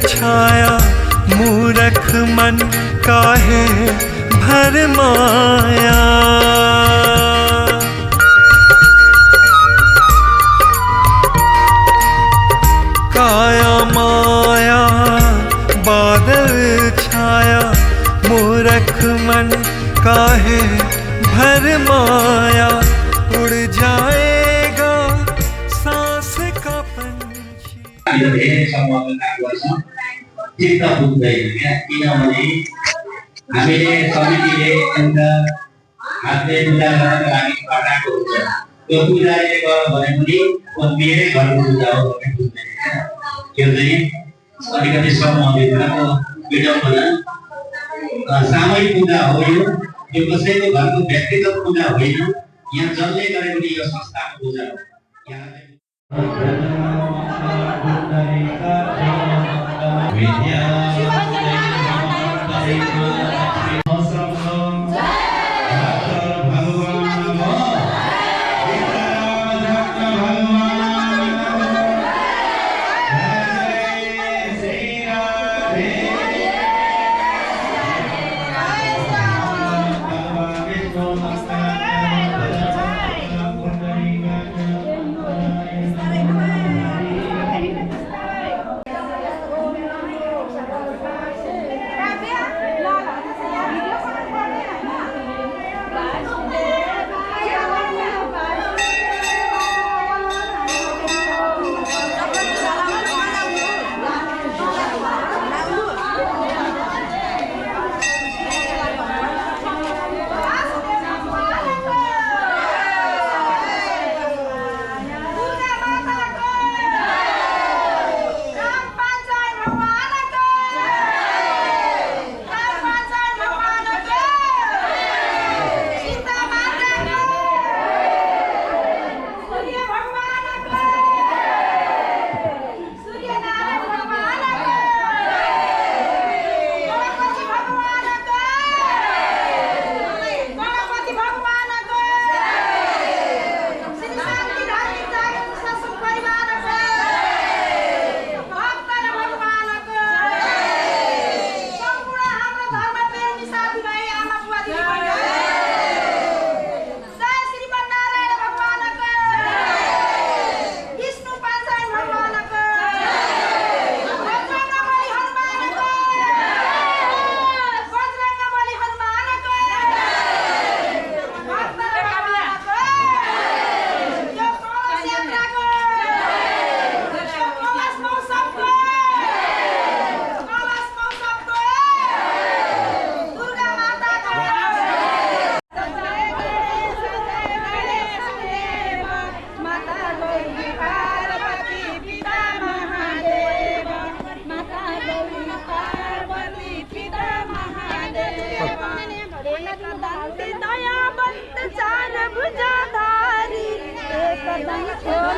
छाया मूरख मन काहे भरमाया। काया माया बादल छाया मूरख मन काहे भरमाया। उड़ जाएगा सांस का पंछी। धेरै समूहको काम गर्छौँ, चित्त बुझ्दैन क्या, किनभने हामीले समितिले एउटा हातले पूजा गर्नको लागि खटाएको हुन्छ। त्यो पूजाले गर्यो भने पनि मेरै घरको पूजा हो भन्ने बुझ्दैन क्या। त्यो चाहिँ अलिकति समूहभित्रको विडम्बना। सामूहिक पूजा हो यो कसैको घरको व्यक्तिगत पूजा होइन। यहाँ जसले गरे पनि यो संस्थाको पूजा हो।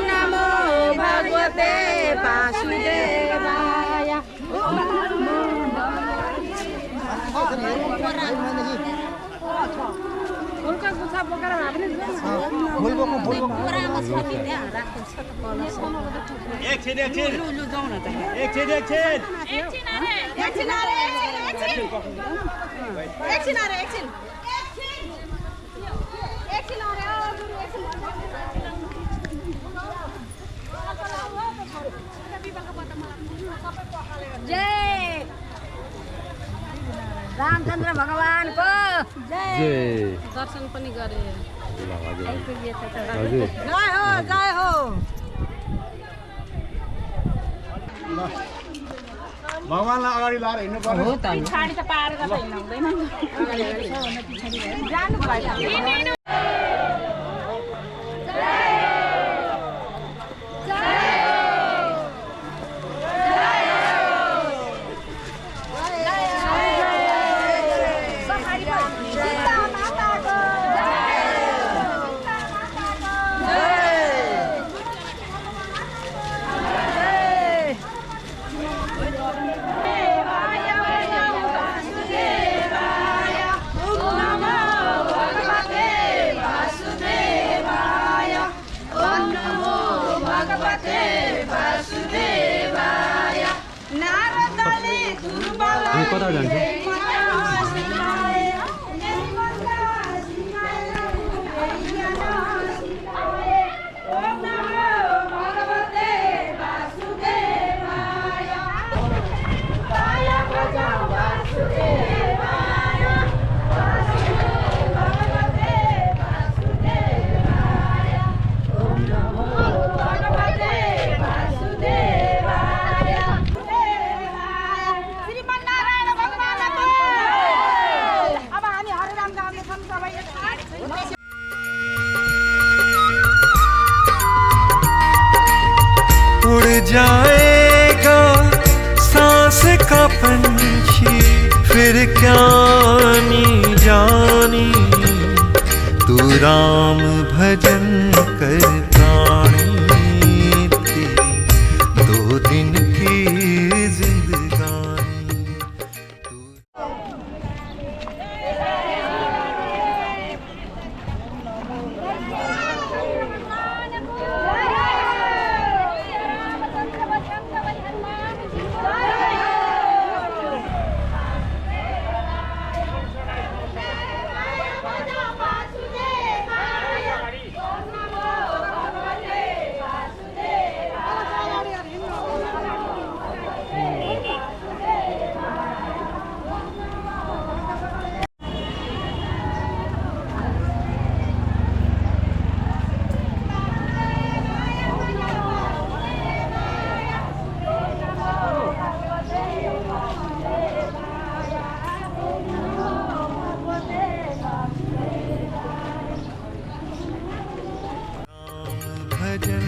नमो भगवते वासुदेवाय। फुलका गुच्छा बोकेर हामीले जय रामचन्द्र भगवान को जय। दर्शन पनि गरे। जय हो जय हो। भगवानलाई अगाडि लाएर हिँड्नु पर्यो। पछाडि त पार गरेर हिँड्नु हुँदैन। जानु पर्यो। भगवते वासुदेवाय। नारद कता जान्छु उड़ जाएगा सांस का पंछी फिर क्या आनी जानी तू राम भजन कर प्राणी तेरी 2 दिन की जिंदगानी भजन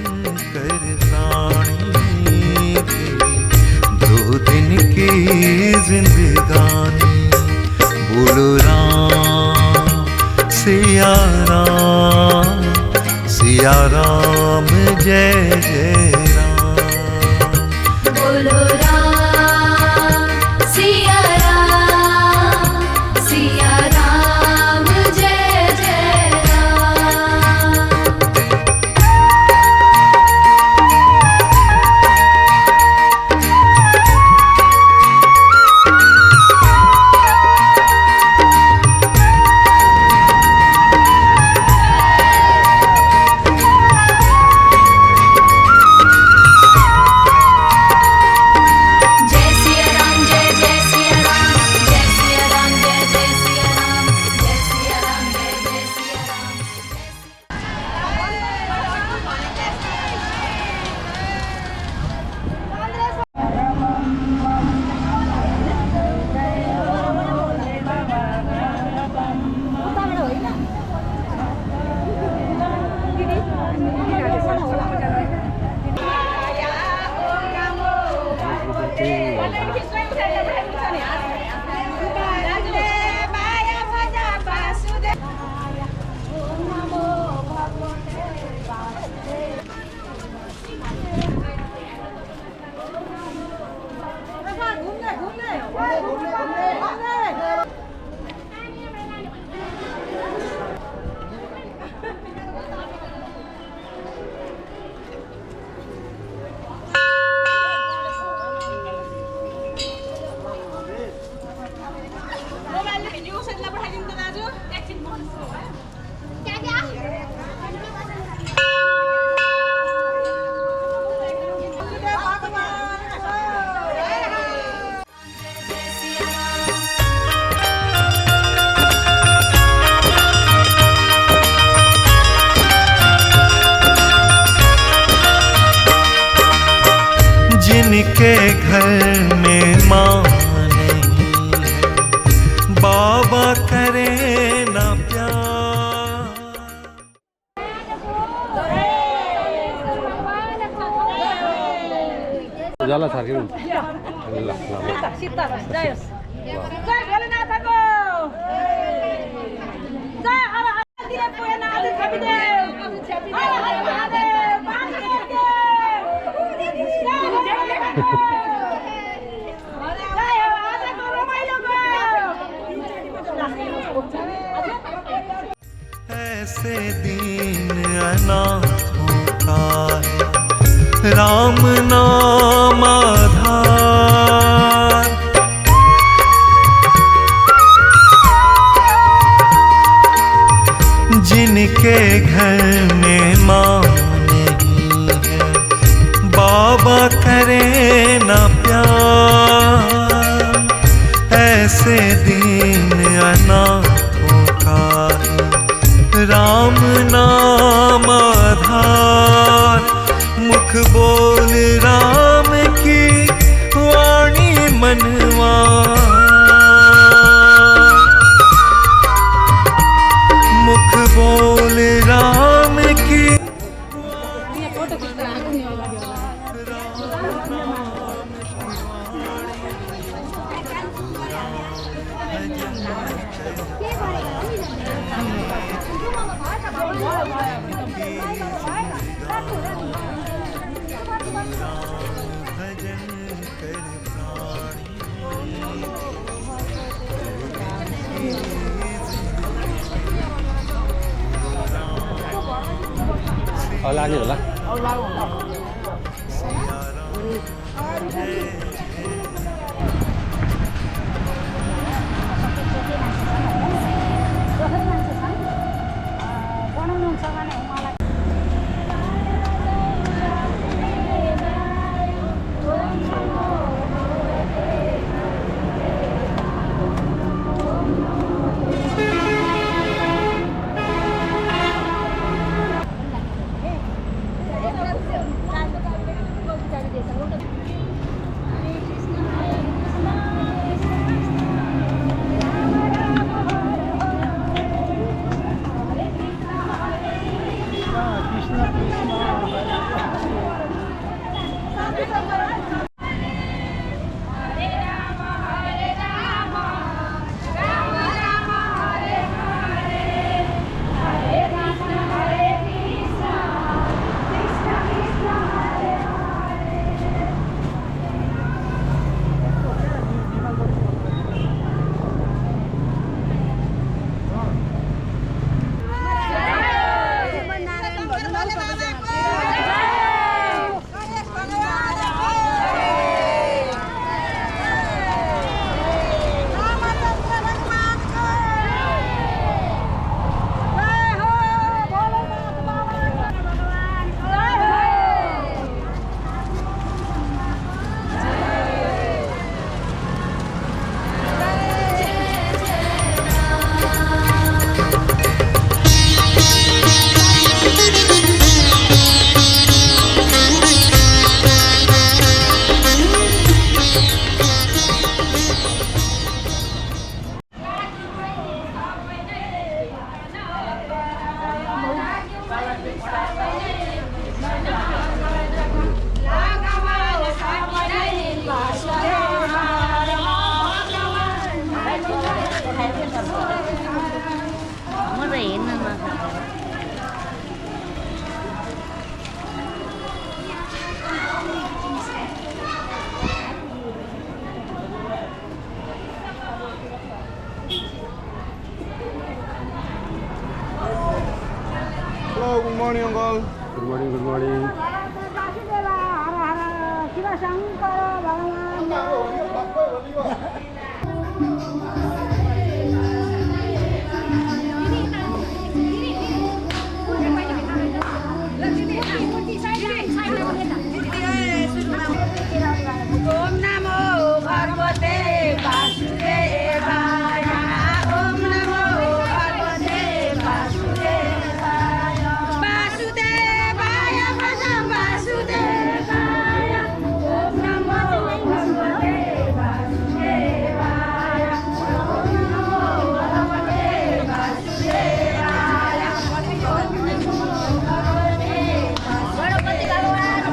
कर प्राणी तेरी 2 दिन की जिंदगानी बोलो राम सिया राम जय जय राम बोलो राम सिया राम जय जय राम। जिनके घर में माँ नहीं है बाबा करे ना प्यार जाला सार्क्यो ल ऐसे दीन अनाथों का है राम नाम आधार बोल राम की वाणी मनवा, मुख बोल राम की भजन कर लाग्ने होला Hello, good morning, Uncle. Good morning good morning ओम नमो भगवते वासुदेवाय, ओम नमो भगवते वासुदेवाय, वासुदेवाय भजं वासुदेवाय, ओम नमो भगवते वासुदेवाय, ओम नमो भगवते वासुदेवाय, ओम नमो भगवते गणपति भगवान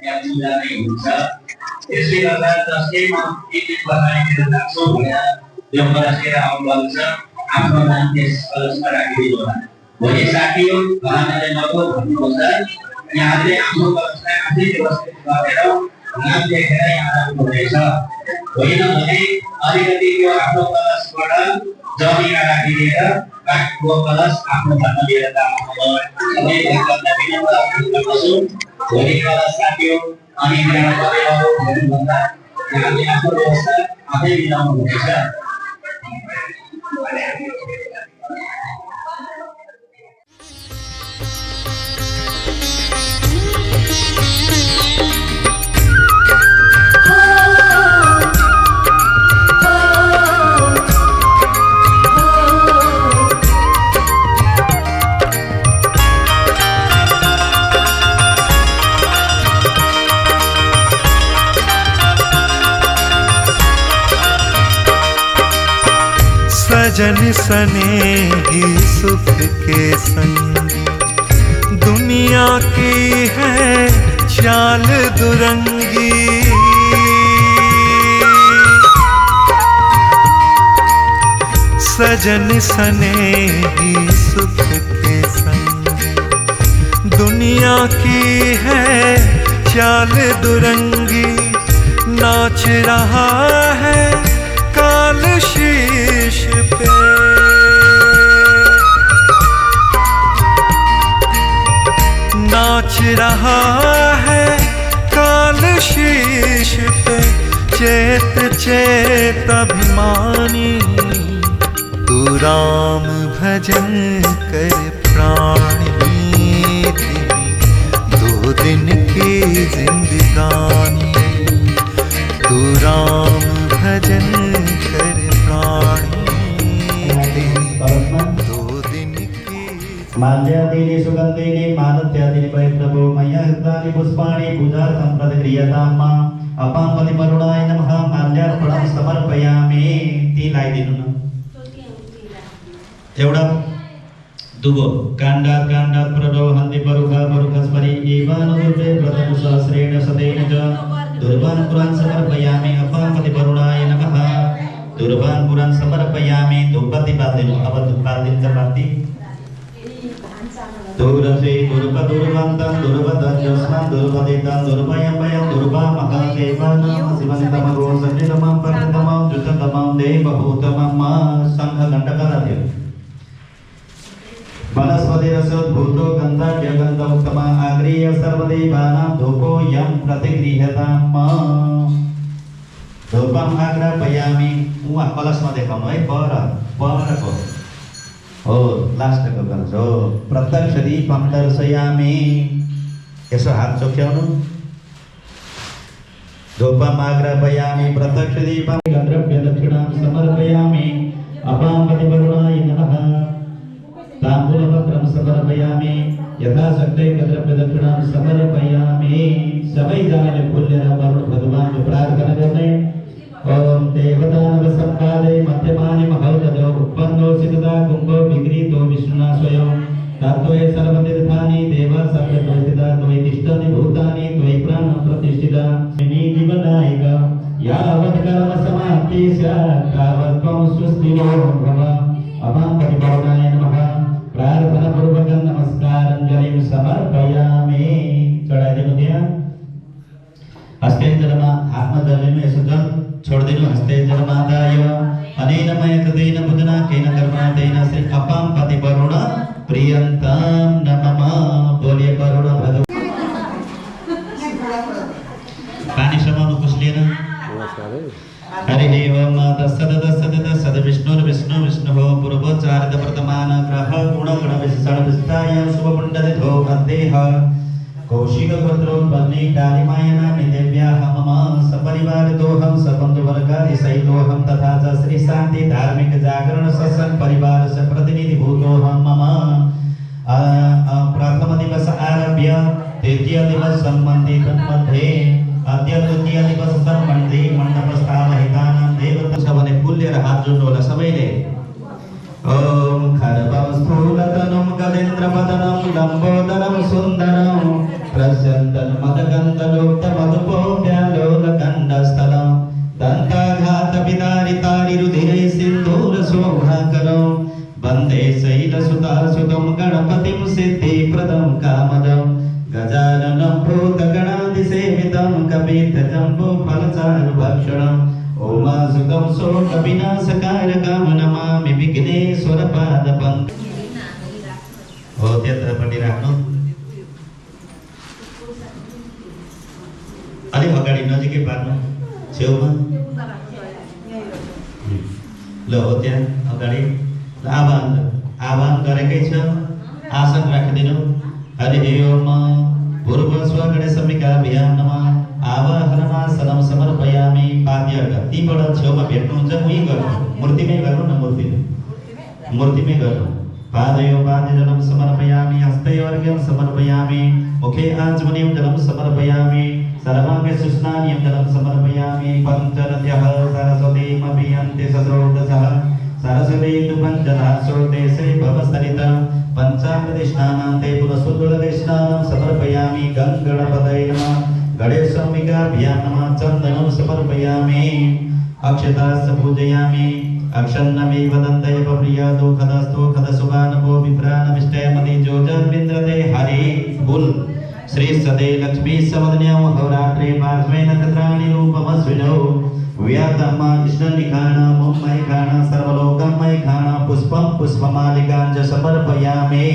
yang sudah dibuka. Istri kata taskim ini bahaya langsung ya. Yang berhasil bangsa apa nanti kalau sekarang ini orang. Boleh sakit, bahan ada nopo bosan. Yang ada aku bangsa ada di bawah baru. Nanti kira yang ada Indonesia. Boleh nanti hari ketiga aku kelas sekolah. Jadi lagi dia, kan dua kelas aku bakal dia datang. Sampai dengan Nabi Muhammad masuk. Jadi kelas satu, ani bilang pada aku dari mana? Nanti aku dosa, apa yang bilang Indonesia? सजन सनेही सुख के संग दुनिया की है चाल दुरंगी। सजन सनेही सुख के संग दुनिया की है चाल दुरंगी। नाच रहा है काल शीश पे, नाच रहा है काल शीश पे। चेत चेत अभिमानी तू राम भजन कर प्राणी तेरी 2 दिन की जिंदगानी। तू राम भजन कर प्राणी तेरी 2 दिन की। माल्यादीनि सुगन्धीनि मालत्यादीनि परिप्रभो मया हृतानि पुष्पाणि पूजार्थं प्रतिक्रियताम्। अपां पतिमरुणाय नमः माल्यार्पणं समर्पयामि। ती लाइदिनु न एउटा दुगो काण्डात् काण्डात् प्रदो हन्ति परुखा परुखस्परि एवान दुर्वे प्रथम सहस्रेण शतेन च दुर्वान् पुरान् समर्पयामि। अपां पतिमरुणाय नमः दुर्वान् पुरान् समर्पयामि। धूपबत्ती बाल्दिनु। अब धूप बाल्दिन्छ बाल्दी दुर्वसे दुर्वदुर्वन्तं दुर्वदज्जस्मं दुर्वदितं दुर्वयमयं दुर्वामहदेवान शिवनितमगो सन्नितमं परतमं जुततमं देवभूतमं संघघण्टकराध्यं वनस्पतिरसोद्भूतो गन्धर्यगन्धोत्तम आग्रीय सर्वदेवानां धूपो यं प्रतिगृह्यताम्। धूपम् आग्रापयामि। उहाँ कलशमा देखाउनु है परको हो लास्टको कलश हो। प्रत्यक्ष दीपं दर्शयामि। यसो हात चोक्याउनु। धूपम् आग्रापयामि प्रत्यक्ष दीपं गन्धर्व्य दक्षिणां समर्पयामि। अपां पतिवरुणाय नमः ताम्बूलपत्रं समर्पयामि। यथाशक्ति गन्धर्व्य दक्षिणां समर्पयामि। सबैजनाले फुलेर वरुण भगवानको प्रार्थना गर्ने। ओम देवतानव संवादे मध्यमानि महौतजो उत्पन्नो सिद्धता कुम्भो विगृहीतो विष्णुना स्वयं तत्त्वे सर्वतीर्थानि देव सर्वतोस्थिता त्वयि तिष्ठन्ति भूतानि त्वयि प्राण प्रतिष्ठिता। जीवनायक यावत् कर्म समाप्ति स्यात् तावत् त्वं सुस्थिरो भव। अपां पतिवरुणाय नमः प्रार्थना पूर्वकं नमस्कारञ्जलिं समर्पयामि। चढाइदिनु त्यहाँ हस्ते जलमा हातमा जलिनु। यसो जल छोड्दिनु। हस्ते जलमादाय अनेन मयकृतेन बुधना केन कर्मणा तेन श्री अपां पतिवरुण प्रियन्तां नमः। बोलिए वरुण भगवान। पानी समाउनु कुसलिएन। हरिः ओम तत्सत् विष्णुर्विष्णु विष्णुः पूर्वोच्चारित वर्तमान ग्रह गुण गण विशेषण विशिष्टायां शुभपुण्डरितो मध्येह कौशिक गोत्रोत्पन्ने कालिमायनामि देव्याः मम सपरिवारितोऽहं सबन्धुवर्गादिसहितोऽहं तथा च श्री शान्ति धार्मिक जागरण सत्संग परिवारस्य प्रतिनिधिभूतोऽहं मम प्रथम दिवस आरभ्य तृतीय दिवस सम्बन्धी तन्मध्ये अद्य तृतीय दिवस सम्बन्धी मण्डपस्थापहितानां देवता भने फुलेर हात जोड्नु होला सबैले। ओम खरवं स्थूलतनुं गजेन्द्रवदनं लम्बोदरं सुन्दरं प्रस्यन्तं मदगन्धलोक्तमधुपोऽप्यालोलकण्डस्थलं दन्ताघातविदारितारिरुधिरे सिन्दूरशोभाकरं वन्दे शैलसुतासुतं गणपतिं सिद्धिप्रदं कामदं गजाननं भूतगणादिसेवितं कपित्थजम्बूफलचारुभक्षणम् ओमासुतं शोकविनाशकारकं नमामि विघ्नेश्वरपादपं। हो त्यत्रपट्टि राख्नु। अलि अगाडि नजिकै पार्नु छेउमा। ल हो त्यहाँ अगाडि आह्वान गरेकै छ। आसन राखिदिनु। हरि ओम पूर्व स्वगणेशमिकाभ्यां नमः आवाहनमासनं समर्पयामि। पाद्यर्घ तीबाट छेउमा भेट्नुहुन्छ उही गर्नु। मूर्तिमै गर्नु न मूर्तिमै गर्नु। पादयो पाद्यजलं समर्पयामि। हस्तयो अर्घ्यं समर्पयामि। मुखे आचमनीयं जलं समर्पयामि। सर्वाङ्गे सुस्नानीयं जलं समर्पयामि। पञ्चनद्यः सरस्वतीमभियन्ति सस्रोतसः सरस्वती पंचदासोते से भवस्तरिता पंचामृतस्नानान्ते पुनः समर्पयामि गणपतये नमः गणेशमिकाभ्यां नमः चन्दनं समर्पयामि अक्षतास्य पूजयामि अक्षन्नमेव दन्तये प्रियादो खदस्तो खदसुगानभो विप्राणमिष्टयमति जोजन्विन्द्रते हरि बुल श्री सदे लक्ष्मी समदन्यां होरात्रे पार्श्वे नक्षत्राणि रूपमस्विनौ व्यातम्मा कृष्णनिखाना मुम्मयखाना सर्वलोकमयखाना पुष्पं पुष्पमालिकां च समर्पयामि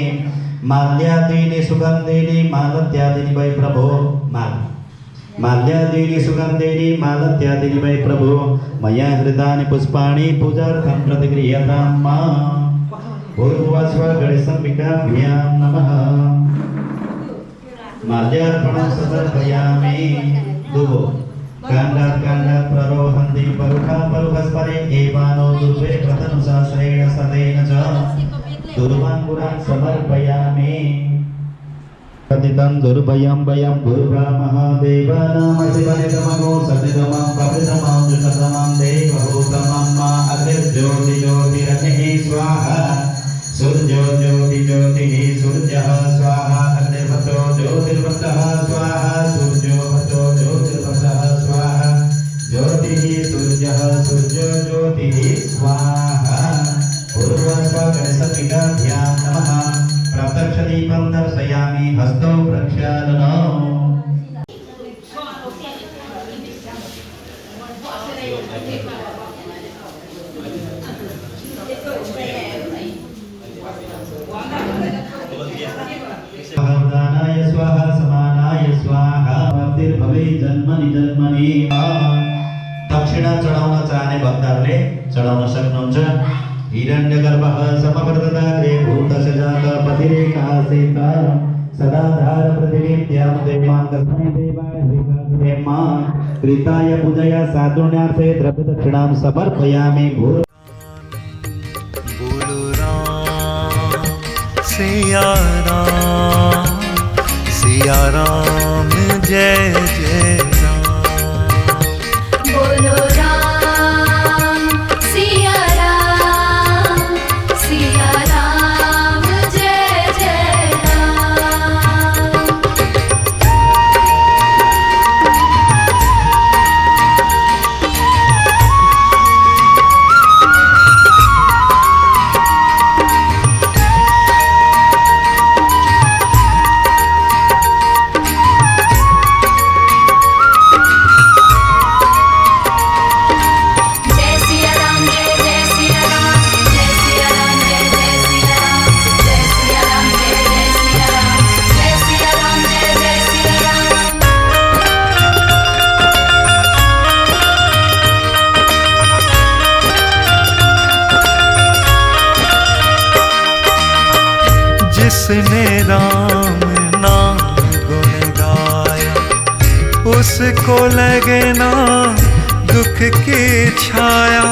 माल्यादीनि सुगन्धीनि मालत्यादीनि वै प्रभो माल्यादीनि सुगन्धीनि मालत्यादीनि वै प्रभो मया हृतानि पुष्पाणि पूजार्थं प्रतिगृह्यतां मा भूर्भुवस्व गणेशम्बिकाभ्यां नमः माल्यार्पणं समर्पयामि दुवो काण्डात् प्ररोहन्ति परुखस्परे एवानो दुर्वे प्रतनुशास्त्रेण सतेन च दुर्वाङ्कुरान् समर्पयामि कथितं दुर्भयं भयं गुरुब्रह्मः देवानामशिवनितमगो सतितमं कपितमं जुषतमं देवभूतमं मा अग्निर्ज्योतिज्योतिरग्निः स्वाहा सूर्योज्योतिज्योतिः सूर्यः स्वाहा अग्निर्भतो ज्योतिर्भतः स्वाहा सूर्योभतो ज्योतिर्भतः स्वाहा ज्योतिः सूर्यः सूर्यो ज्योतिः स्वाहा पूर्वस्व गणेशपिताभ्यां नमः प्रत्यक्षदीपं दर्शयामि हस्तौ प्रक्षालनौ भगवदानाय स्वाहा समानाय स्वाहा भक्तिर्भवे जन्मनि जन्मनि दक्षिणा चढाउन चाहने भक्तहरूले चढाउन सक्नुहुन्छ हिरण्यगर्भः समवर्तताग्रे भूतस्य जातपतिरेकासीत सदाधार पृथिवीत्यां देवान् कस्मै देवाय हरिकाग्रेमा कृताय पूजया साधुण्यार्थे द्रव्यदक्षिणां समर्पयामि बोलो राम सिया राम जय जय राम बोलो राम सिया राम जय जय राम। जिसने राम नाम गुण गाया उसको लगे ना दुख की छाया।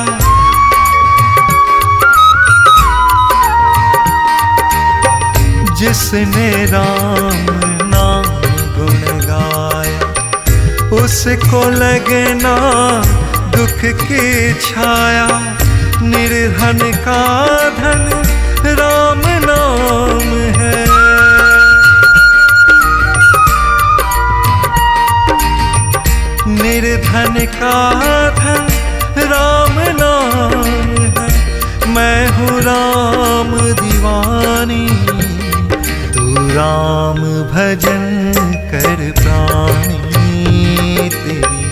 जिसने राम नाम गुण गाया उसको लगे ना दुख की छाया। निर्धन का धन राम नाम है, निर्धन का धन राम नाम है। मैं हूँ राम दीवानी, तू राम भजन कर प्राणी। तेरी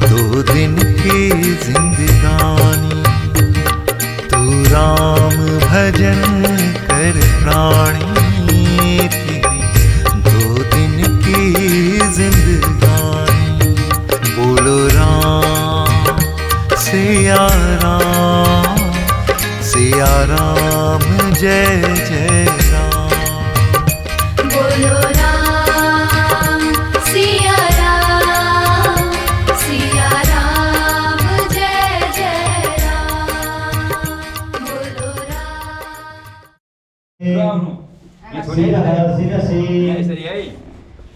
2 दिन की जिंदगानी, तू राम भजन कर प्राणी। तेरी 2 दिन की जिंदगानी। बोलो राम सिया राम जय जय राम। बोलो राम सिया राम जय जय राम। बोलो राम शिरः शिरसि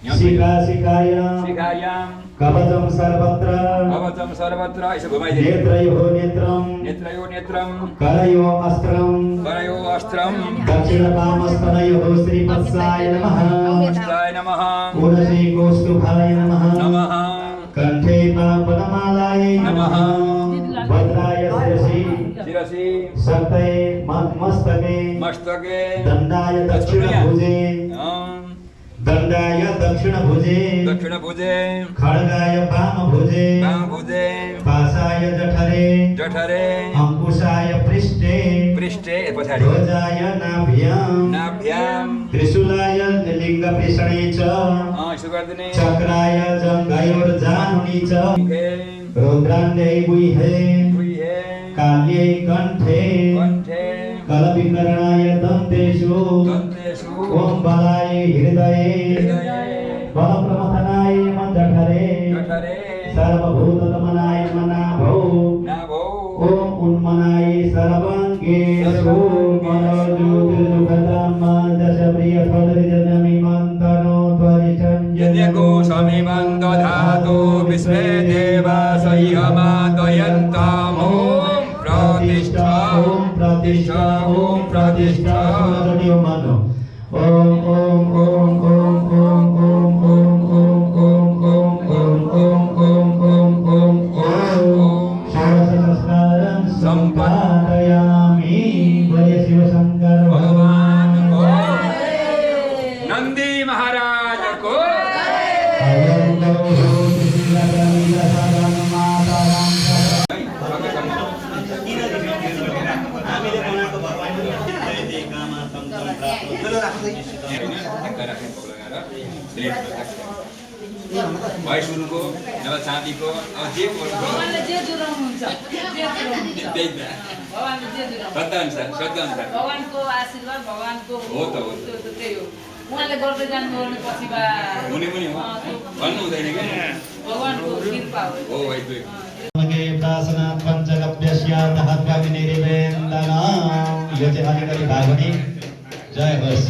शिखाय शिखायां कवचं सर्वत्र कवचं सर्वत्र ऐसे घुमाइदिए नेत्रयोः नेत्रं नेत्रयो नेत्रं करयोः अस्त्रं करयो अस्त्रं दक्षिणकामस्तनयोः श्रीवत्साय नमः वत्साय नमः उरसी कौस्तुभाय नमः नमः कंठे पावनमालाय नमः भद्राय शिरसि शिरसि शक्तये मस्तके मस्तके दण्डाय दक्षिणभुजे दण्डाय दक्षिणभुजे दक्षिणभुजे खड्गाय वामभुजे वामभुजे पाशाय जठरे जठरे अंकुशाय पृष्ठे पृष्ठे पछाडि ध्वजाय नाभ्यां नाभ्यां त्रिशूलाय लिङ्गपृषणे च यसो गरिदिने चक्राय जङ्घयोर्जानुनि च मुखे रुद्राण्डे गुह्ये गुह्ये काल्ये कण्ठे कण्ठे कलविकरणाय दन्तेषु दन्तेषु ओम बलाय हृदये हृदये बलप्रमथनाय जठरे जठरे सर्वभूतदमनाय मनाभौ नाभौ ओम उन्मनाय सर्वाङ्गेषु मनोज्योतिर्जुगतम् दशप्रियफलरिजनमिमन्तनो त्वरितं यद्यको समिमं दधातु विश्वे देवा सह्यमादयन्तम् ॐ प्रतिष्ठा ओम प्रतिष्ठा ओम प्रतिष्ठा सुनदनियो मानो ओम ओम ओम ओम ओम ओम ओम ओम ओम ओम ओम ओम ओम ओम षोडशनमस्कारं सम्पादयामि जय शिव शंकर भगवान को नंदी महाराज को अयं गौरो त्रिशिलाकमिलसारं मातरं हामीले बनाएको भगवान जय कामा तम तम प्राप्त भाइ सुनको नभए चाँदीको अब जे भगवानले जे जुराउनुहुन्छ त्यही त श्रद्धाअनुसार भगवानको आशीर्वाद भगवानको हो त हो त्यो त त्यही हो उहाँले गर्दै जानुभयो भने पछि बा हुने पनि हो भन्नु हुँदैन कि भगवानको कृपा हो हो भाइ दुई नगे प्रासनात् पञ्चगव्यस्यात् हत्वाग्निरिवेन्दना यो चाहिँ अलिकति भागवनी जय होस्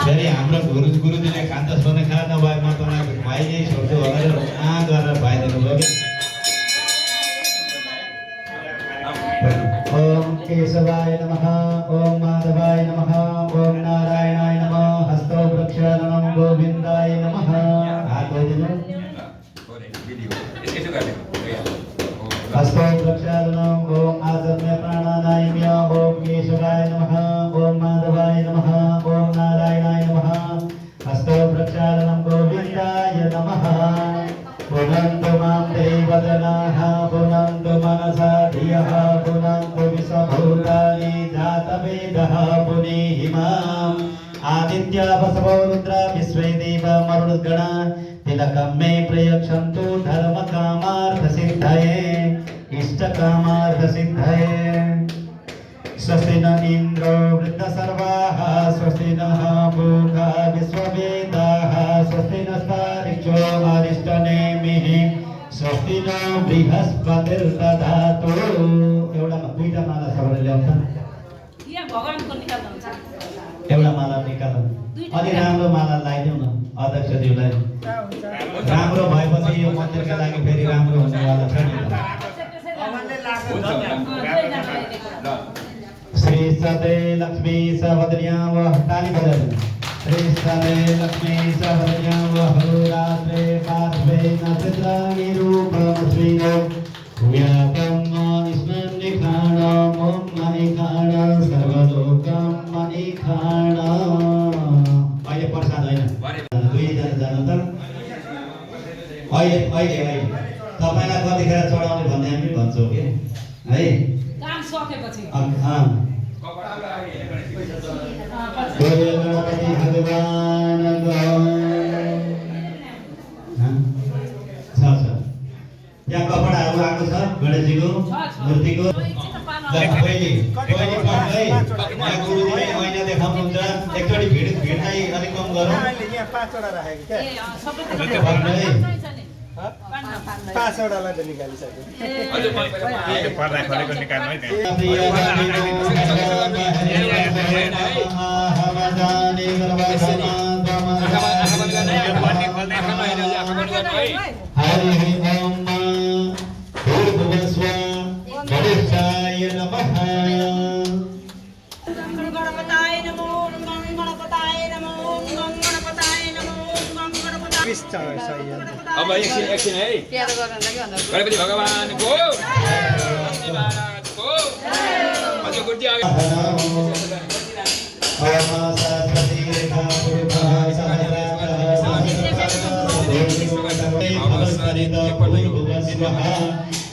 फेरि हाम्रो गुरुजीले खान्छ सोने खा नभए म तपाईँको भाइ नै छोड्छु भनेर गरेर भाइदिनु भयो कि ओम केशवाय नमः ओम माधवाय नमः ओम नारायणाय नमः हस्तौ प्रक्षालनं गोविन्दाय नमः हात धोइदिनु हस्तौ प्रक्षालनं ओम आजन्य प्राणानायम्य ओम केशवाय नमः ओम माधवाय नमः ओम नारायणाय नमः हस्तौ प्रक्षालनं गोविन्दाय नमः पुनन्तु मां देवजनाः पुनन्तु मनसा धियः पुनन्तु विश्वभूतानि जातवेदः पुनीहि माम् आदित्य वसवो रुद्र विश्वे देव मरुद्गणा तिलकं मे प्रयच्छन्तु धर्मकामार्थसिद्धये इष्टकामार्थसिद्धये स्वस्ति न इन्द्रो वृद्धसर्वाः स्वस्ति नः पूर्वा विश्ववेदाः स्वस्ति नस्तारिक्षो अरिष्टनेमिः स्वस्ति न बृहस्पतिर्दधातु एउटा दुईटा माला सबैले ल्याउँछ यहाँ भगवानको निकाल्नु हुन्छ एउटा माला निकाल्नु अलि राम्रो माला लगाइदेऊ न अध्यक्षज्यूलाई राम्रो भएपछि यो मन्दिरका लागि फेरि राम्रो हुनेवाला छ नि श्री सदे लक्ष्मी सवद्रिया वह ताली बजाऊ श्री सदे लक्ष्मी सवद्रिया वह रात्रे पार्श्वे नक्षत्राणि रूपमस्मिनो व्यापं स्मरणिखाण ओम मणिखाण सर्वलोकं मणिखाण अहिले प्रसाद होइन दुईजना जानु त अहिले तपाईँलाई कतिखेर चढाउने भन्ने हामी भन्छौँ कि है काम सकेपछि गणपति भगवान यहाँ कपडाहरू आएको छ गणेशजीको मूर्तिको गुरुजीले ऐना देखाउनुहुन्छ एकचोटि भिडलाई अलिक कम गरौँ पाँचवटालाई त निकालिसक्यो पर्दा खोलेको निकाल्नु है त्यहाँ गणपताय नमो गणपताय नमो गणपताय नमो गणपताय बिस छ सही हो। अब एकछिन है के गर्नु लागि भन्दा गणपति भगवानको लक्ष्मी महाराजको अझ गुर्जी आगे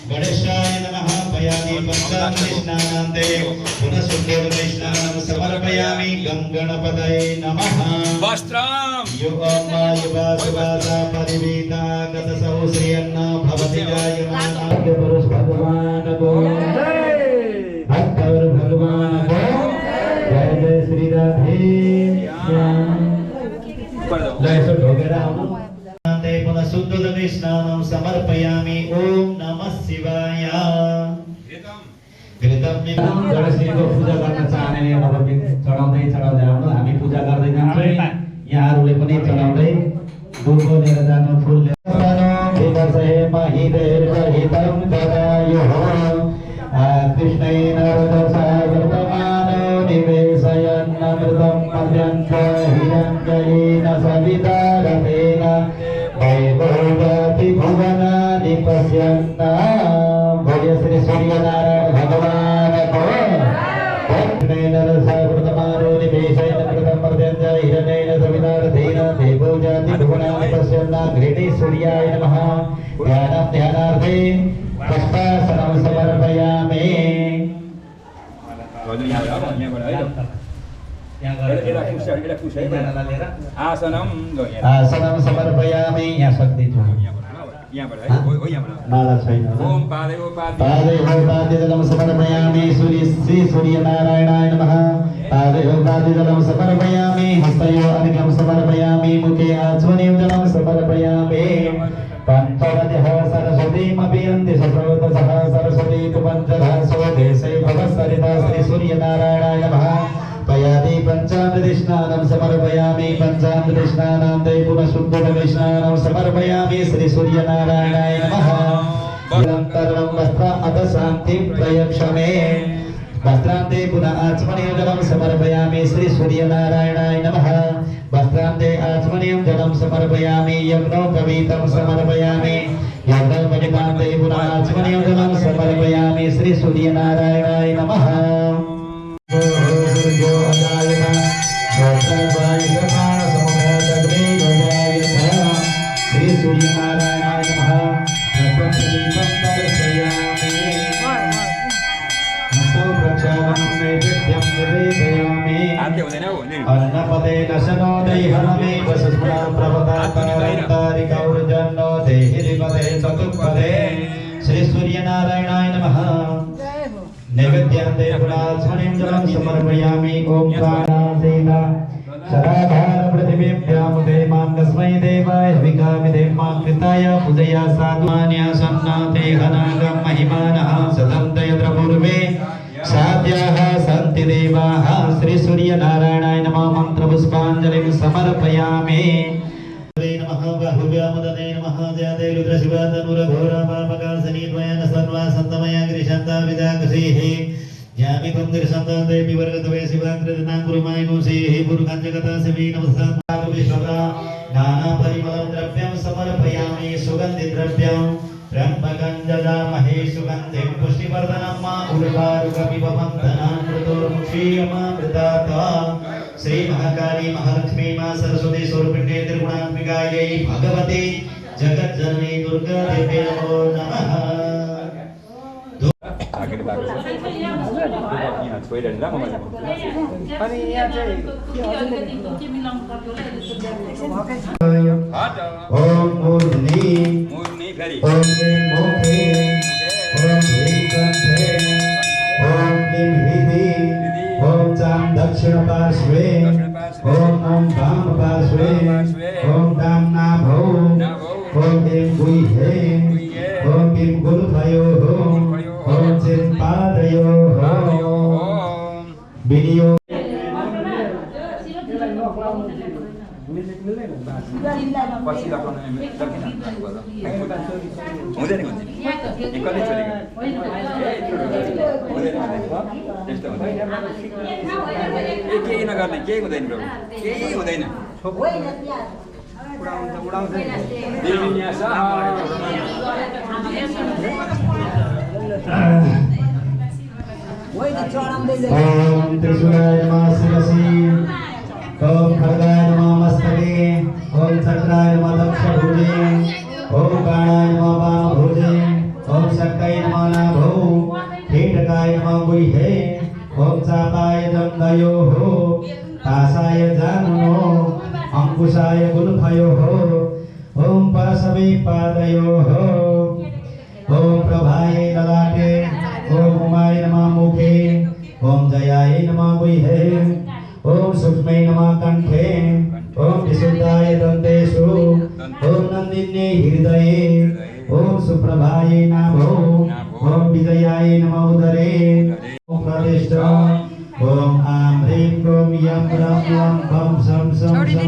गणेशाय नमः पयामि पंचामृष्णानान्ते पुनः शुद्धोदकैस्नानं समर्पयामि गं गणपतये नमः वस्त्रम यो अम्मा युवासुवासा परिवीता गतसौ श्रीयन्ना भवति जायमाना पुरुष भगवान को भक्तवर भगवान को जय जय श्री राधे जय सो ढोगेरा ते पुनः शुद्धोदकैस्नानं समर्पयामि ओम नमः शिवाय कृतज्ञ गणेशजीको पूजा गर्न चाहने अब चढाउँदै आउनु हामी पूजा गर्दै जान्छौँ यहाँहरूले पनि चढाउँदै दुधको लिएर जानु फुल लिएर महिदेवहितं गदायुः कृष्णेन रथसावर्तमानो निवेशयन्नमृतं मध्यन्त हिरञ्जयेन सविता रथेन वैभवति भुवनानि पश्यन्त भज श्री सूर्यनारायण भगवान को कृष्णेन रथसावर्तमानो निवेशयन् कृतं मध्यन्त हिरण्येन सविता रथेन देवो जाति भुवनानि पश्यन्त घृणे सूर्याय नमः ध्यानार्थे पुष्पासनं समर्पयामि आसनं समर्पयामि यहाँ शक्ति छु माला छैन ओम पादेव पादेजलं समर्पयामि श्री सूर्यनारायणाय नमः पादेव पादेजलं समर्पयामि हस्तयो अर्घ्यं समर्पयामि मुखे आचमनीयं जलं समर्पयामि पंचवद्यः सरस्वतीमपि अन्ति सस्रोतसः सरस्वती तु पञ्चधासो देशे भवसरिता श्री सूर्यनारायणाय नमः पयाति पंचामृतस्नानं समर्पयामि पंचामृतस्नानान्ते पुनः शुद्धोदकस्नानं समर्पयामि श्री सूर्यनारायणाय नमः निरन्तरं वस्त्र अथ शान्ति प्रयक्षमे वस्त्रान्ते पुनः आचमनीयं जलं समर्पयामि श्री सूर्यनारायणाय नमः वस्त्रान्ते आचमनीयं जलं समर्पयामि यज्ञोपवीतं समर्पयामि यज्ञोपवीतान्ते पुनः आचमनीयं जलं समर्पयामि श्री सूर्यनारायणाय नमः सूर्यो अजायत भद्रवायुर्बाण समुद्रदग्ने योजायत श्री सूर्यनारायणाय नमः प्रपञ्चदीपं दर्शयामि हस्तो प्रक्षालनं नैवेद्यं निवेदयामि अन्नपदे दशनो दैहनमे वसुस्मरा प्रवतारिकौर्जन्नो देहिरिपदे चतुष्पदे श्री सूर्यनारायणाय नमः नैवेद्यान्ते पुनास्मनीं जलं समर्पयामि ओम प्राणासेन सदाधार पृथिवीभ्यामुदे मां तस्मै देवाय विकामिदे मां कृताय पूजया साधुमान्या सन्नाते हनागं महिमानः सदन्त यत्र पूर्वे साध्याः सन्ति देवाः श्री सूर्यनारायणाय नमः मन्त्रपुष्पाञ्जलिं समर्पयामि नमः बाहुव्यामुदने नमः जयते रुद्रशिवातनुरघोरपापकासनी द्वयन सर्वा सन्तमया गृशन्ता विदाकसेः ज्ञामि त्वं गृशन्ता देवी वर्गतवे शिवाकृतनां गुरुमायनुसेः पुरुखाञ्जगता शिवे नमस्कार विश्वता नानापरिमलं द्रव्यं समर्पयामि सुगन्धिद्रव्यं त्र्यम्बकं जजामहे सुगन्धिं पुष्टिवर्धनं मा उर्वारुकमिव वन्दनां मृतोर्मुक्षीयमामृतात् श्री महाकाली महालक्ष्मी मां सरस्वती स्वरूपिणे त्रिगुणात्मिकायै भगवती जगज्जननी दुर्गा देवी नमो नमः आगे बाटो यहाँ छोइरहनु ल मलाई अनि यहाँ चाहिँ ओम मूर्धनि मुर्नी फेरि ओम मोखे ओम ह्रीं ओम क्लीं हृदि ओम चां दक्षिण पार्श्वे ओम वाम पार्श्वे ओम दां नाभौ ओम क्लीं गुह्ये ओम क्लीं गुल्फयोः ओम चिं पादयोः विनियोग पछि राख्नु हुँदैन एकलै छोडेको हुँदैन त्यस्तो हुँदैन केही नगर्ने केही हुँदैन प्रभु केही हुँदैन ओम त्रिशूलाय नमः शिरसि ओम खड्गाय नमः मस्तके ओम चक्राय नमः दक्षभुजे ओम बाणाय नमः वामभुजे ओम शक्ताय नमः नाभौ कीटकाय नमः गुह्ये ओम चापाय दण्डयोः पासाय जानुनो अंकुशाय गुल्फयोः ओम परशवे पादयोः ओम प्रभाय ललाटे ओम उमाय नमः मुखे ओम जयाय नमः गुह्ये ओम सूक्ष्मै नमः कंठे ओम विशुद्धाय दन्तेषु ओम नन्दिन्ये हृदये ओम सुप्रभाय नाभौ ओम विजयाय नमः उदरे ओम प्रतिष्ठ ओम आं ह्रीं क्रों यं रं लं भं शं शं शं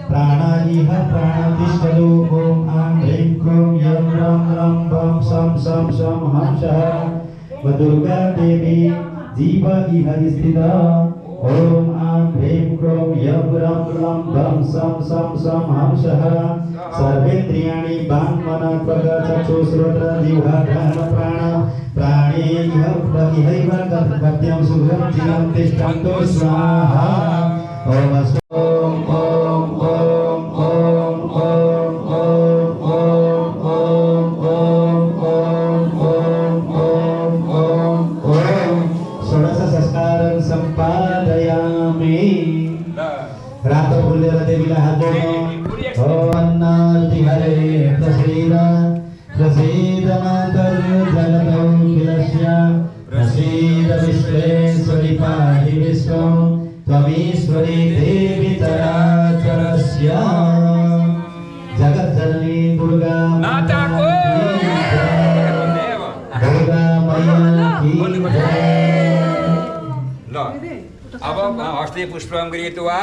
प्राणाजिह प्राणतिष्ठतु ओम आं ह्रीं क्रों यं रं लं भं शं शं शं हंसः दुर्गा देवी जीव इह स्थिता ओम आं ह्रीं क्रों यं रं लं भं शं शं शं हंसः सर्वेन्द्रियाणि वाङ्मनः चक्षुश्रोत्र जिह्वा घ्राण प्राण प्राणेय इहैव गत्यं सुखं चिरं तिष्ठन्तु स्वाहा ओम ओम ओम ओम ओम ओम ओम ओम ओम ओम ओम ओम ओम षोडश संस्कारं सम्पादयामि रात्र फुलेर देवीलाई हात जोड्नु ओम अन्नार्ति हरे प्रसीद प्रसीद मातर्जगतो किलस्य प्रसीद विश्वेश्वरि पाहि विश्वं त्वमीश्वरी देवी चराचरस्य जगज्जननी दुर्गा माता को दुर्गा मैया की जय ल अब हस्ते पुष्पं गृहीत्वा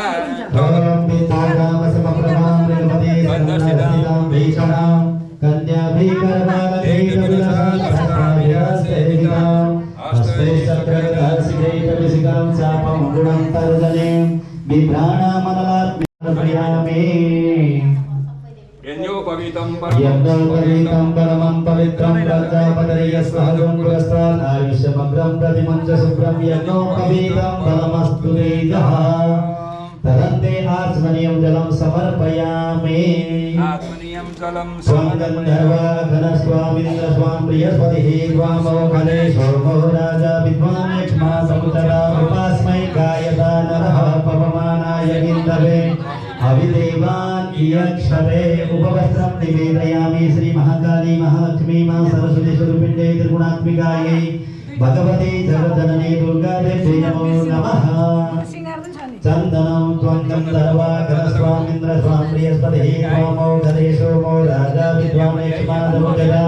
ओम पिताराम समप्रभां निर्मदे सर्वसिद्धां भीषणां कन्याभिकर्मालभेदविलसहस्राभ्यासेवितां हस्ते चक्रगदासिके कविसिकां चापं गुणं तर्जनीं बिभ्राणामनलात्म्यामि यज्ञोपवीतं यज्ञोपवीतं परमं पवित्रं प्रजापतयस्वहं पुरस्तात् आयुष्यमग्रं प्रतिमञ्च शुभ्रं यज्ञोपवीतं फलमस्तु तेजः तदन्ते आत्मनीयं जलं समर्पयामि आत्मनीयं जलं स्वं गन्धर्वा घनस्वामिन्द्र स्वां बृहस्पतिः त्वामोखले सोमो राजा विद्वान् यक्ष्मा समुतरा उपास्मै गायता नरः पवमानाय गिन्धवे अविदेवान् इयक्षते उपवस्त्रं निवेदयामि श्री महाकाली महालक्ष्मी मां सरस्वती स्वरूपिण्ये त्रिगुणात्मिकायै भगवती जगज्जननी दुर्गा देवी नमो नमः चन्दनं त्वं गन्धर्वा घनस्वामिन्द्र स्वां बृहस्पतिः त्वमोघले सोमो राजा विद्वान् यक्ष्मा समुतरा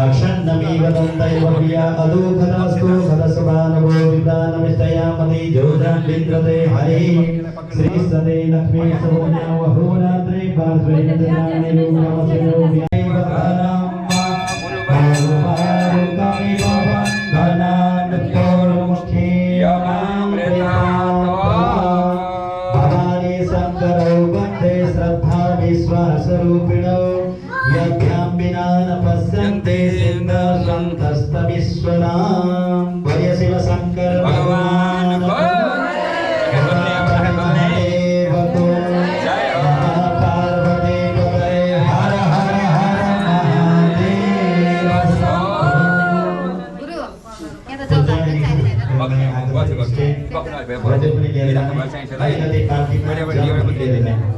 अक्षण्णमीव दन्तैव प्रिया अदूखतमस्तु खतस्वानवो विप्राणमिष्टयामति जोजान् विन्द्रते हरि श्री सदे लक्ष्मी सौम्या वहोरात्रे पार्श्वे नदनानि रूपमसयो व्यायवधानां भगवारुकमि भवन् धनान् पौर्मुखी भवानी शङ्करौ वन्दे श्रद्धा विश्वासरूपिणौ यज्ञां विना न पश्यन्ते सिन्धस्तविश्वनां भय शिव शङ्कर भगवान्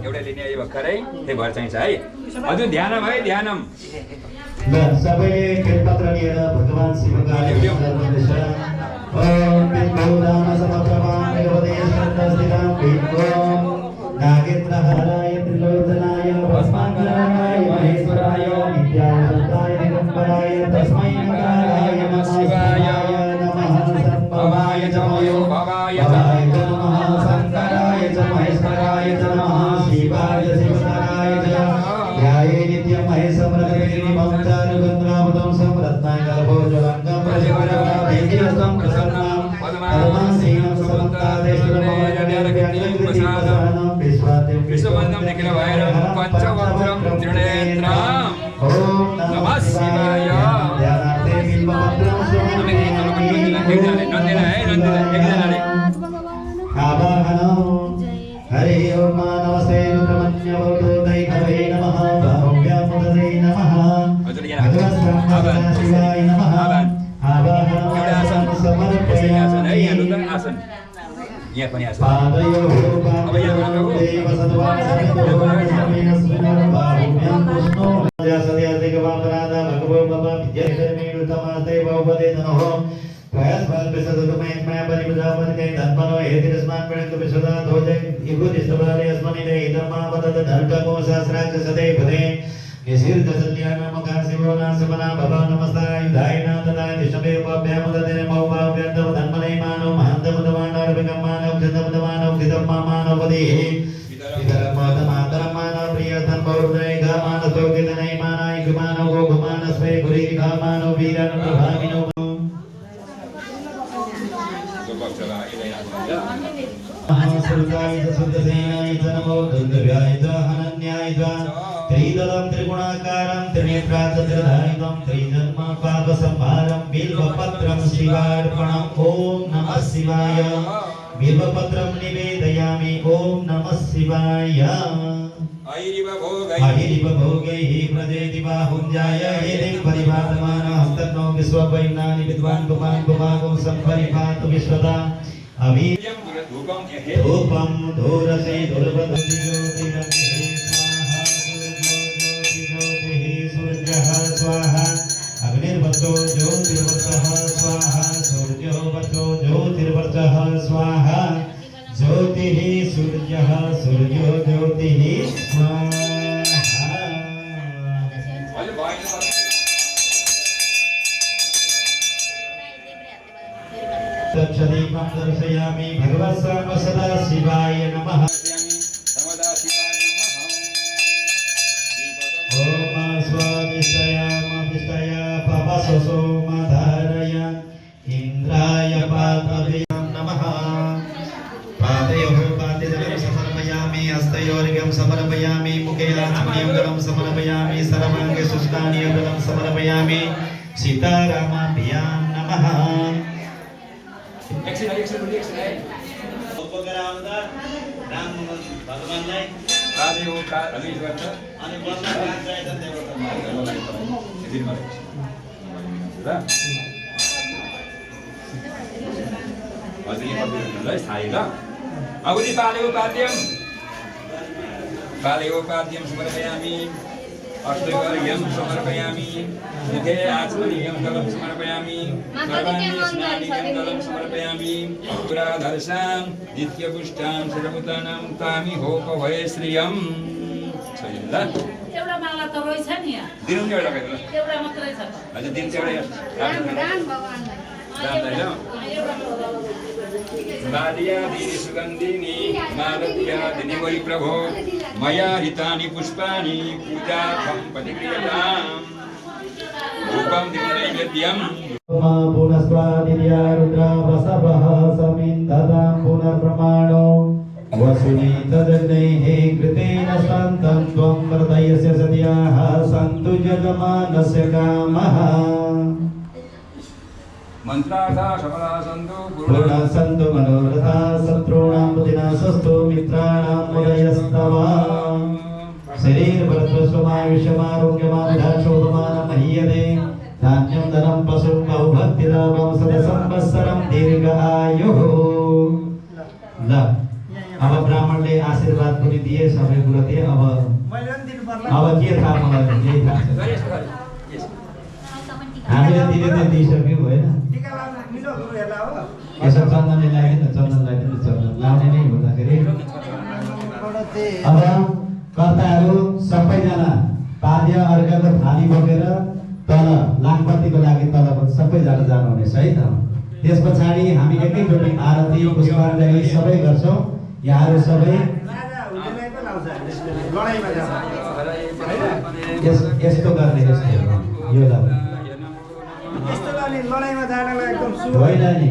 एउटा लिने यो भर्खरै त्यही भएर चाहिन्छ है हजुर ध्यानम है ध्यानम सबैले बेलपत्र लिएर भगवान शिवका ओम बिम्बौदान समप्रभां भगवते स्थितां नागेन्द्रहाराय त्रिलोचनाय भस्माङ्गराय महेश्वराय नित्याय दत्ताय दिगम्बराय तस्मै नकाराय नमः शिवाय नमः संभवाय च मयो भवाय च नमः शङ्कराय च महेश्वराय च नमः शिवाय शिवतराय च ध्याये नित्यं महेशं रघुवीरं चारुगन्धामृतं संरत्नाकल्पोज्ज्वलं प्रज्वलं वेदिरस्तं प्रसन्नं पद्मासीनं समन्तादेश विश्वबन्धम निखिल भएर पञ्चवक्त्रम त्रिनेत्रम नमः शिवाय नन्दिला है नन्दिला एकजनाले आवाहनम् हरि ओम नमस्ते रुद्रमन्यवोदय हरे नमः भव्यामुदये नमः भगवत् शिवाय नमः आवाहनम् समर्पयामि आसन यहाँ पनि आसन पादयोः अब यहाँ गर्नु त्रिदलं त्रिगुणाकारं त्रिनेत्राचतुर्धारितं त्रिजन्म पापसंहारं बिल्वपत्रं शिवार्पणम् ॐ नमः शिवाय बिल्वपत्रं निवेदयामि ॐ नमः शिवाय अहिरिव भोगैः प्रदेति बाहुञ्जाय हेदिं परिपातमान हस्तनो विश्ववैनानि विद्वान् पुमान् पुमागुं सम्परिपातु विश्वदा अवीर्यं धूपं धूरसे स्वाहा अग्निर्वचो ज्योतिर्वचः स्वाहा सूर्यो वचो ज्योतिर्वचः स्वाहा ज्योतिः सूर्यः सूर्यो ज्योतिः स्वाहा दक्षदीपं दर्शयामि भगवत् सर्वसदा शिवाय नमः इंद्राय पादभ्यां नमः पादयोः पादजलं समर्पयामि हस्तयोर्घ्यं समर्पयामि मुखे आचमनीयं जलं समर्पयामि सर्वाङ्गे शुष्कानि जलं समर्पयामि सीतारामाभ्यां नमः उपकराउँदा राम भगवानलाई पादयोः पादले गर्छ अनि बन्द राख्दै पादयोपाद्यं समर्पयामि अष्टगर्यं समर्पयामि मुखे आचमनीयं जलं समर्पयामि सर्वाङ्गे स्नानीयं जलं समर्पयामि पुराधर्षां नित्यपुष्टां सर्वभूतानां तामि होपभये श्रियं सजिल्ला एउटा माला त रहेछ नि यहाँ दिनु नि एउटा लगाइदिनु एउटा मात्रै छ हजुर दिन चाहिँ एउटा मादियादीनि सुगन्धिनि मालतीयादिनि वै प्रभो मया हितानि पुष्पाणि पूजार्थं प्रतिक्रियताम् रूपं दिनैवेद्यम् पुनस्त्वादित्या रुद्रा वसवः समिन्धतां पुनर्प्रमाणो वसुनीतदग्नैः कृतेन सन्तं त्वं प्रदयस्य सद्याः सन्तु जगमानस्य कामः मंत्रार्था सफला सन्तु पूर्णा सन्तु मनोरथा शत्रूणां बुद्धिनाशस्तु मित्राणां मुदयस्तवा शरीरभद्रस्वमायुष्यमारोग्यमाधाशोभमानं महीयते धान्यं धनं पशुं बहुभक्तिलाभं सदसंवत्सरं दीर्घ आयुः ल अब ब्राह्मणले आशीर्वाद पनि दिए सबै कुरा दिए अब के थाहा मलाई यही थाहा छ हामीले दिने त दिइसक्यौँ होइन यसो चन्दनले लगाइदिनु चन्दन लगाइदिनु चन्दन लाउने नै हुँदाखेरि अब कर्ताहरू सबैजना पाद्य अर्घको थाली बोकेर तल लाखपतिको लागि तल सबैजना जानुहुनेछ है त त्यस पछाडि हामी एकैचोटि आरती पुष्पाञ्जली सबै गर्छौँ यहाँहरू सबै यस्तो गर्ने यो लडाइँमा जानलाई एकदम होइन नि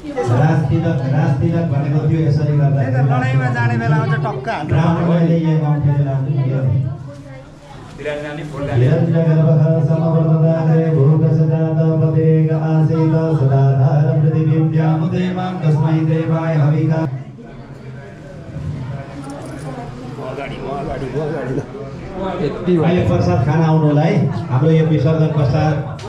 राजतिलक भनेको थियो यसरी गर्दा लडाइँमा जाने बेला आउँछ टक्क ब्राह्मणले यो गाउँले लाउँथ्यो तिरानी फुल समवर्तदारे भोगसदातपदेक आसीत सदाधारं पृथिवीं द्यामुदेवां तस्मै देवाय हविका अहिले प्रसाद खान आउनुलाई हाम्रो यो विसर्जन पश्चात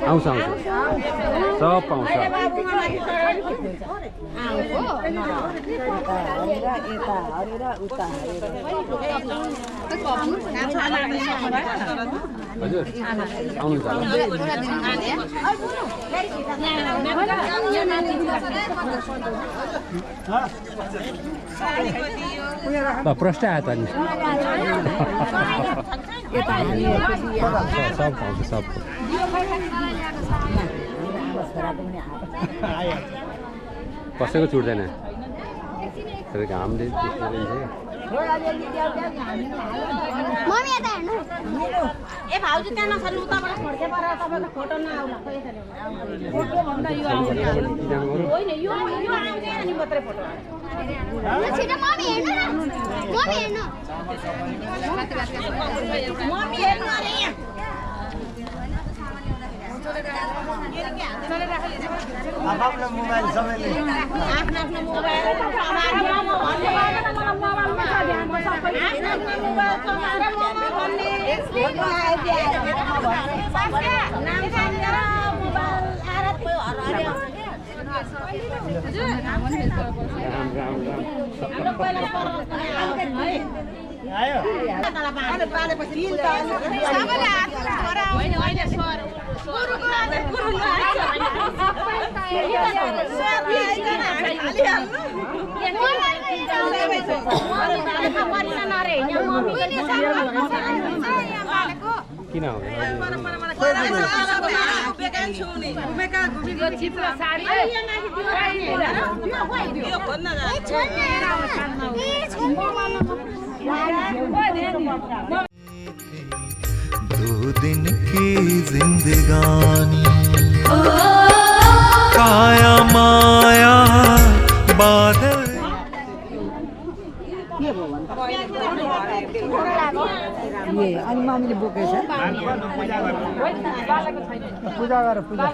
आउँछ सब पाउँछ हजुर आउनुहुन्छ ल प्रश्न आयो त नि सब पाउँछ सब कसैको छुट्दैन घामले मम्मी यता हेर्नु ए भाउजू त्यहाँ नछल्नु उताबाट फड्के पर तपाईको फोटो नआउला फोटो भन्दा यो आउँछ होइन यो आउँछ अनि मात्रै फोटो यो छिटो मम्मी हेर्नु न मम्मी हेर्नु मम्मी हेर्नु अरे यहाँ आफ्नो मोबाइल सबैले आफ्नो मोबाइल आयो किन दो दिन की जिंदगानी काया माया बादल अनि मम्मीले बोकेछ पूजा गर पूजा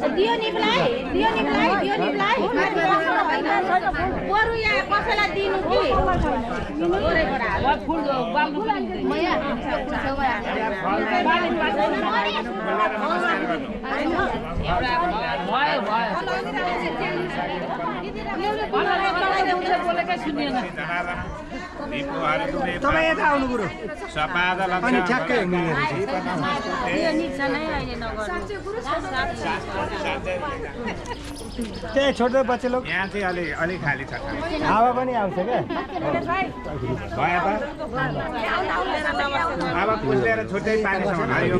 दियो निप्लाई बरु यहाँ कसैलाई दिनु कि फुल तपाईँ यता आउनु बुढो अनि ठ्याक्कै त्यही छोटो बच्चे लोग यहाँ चाहिँ अलि खाली छ हावा पनि आउँछ क्या भयो त अब पुस्लेर छुट्टै पानी छ यो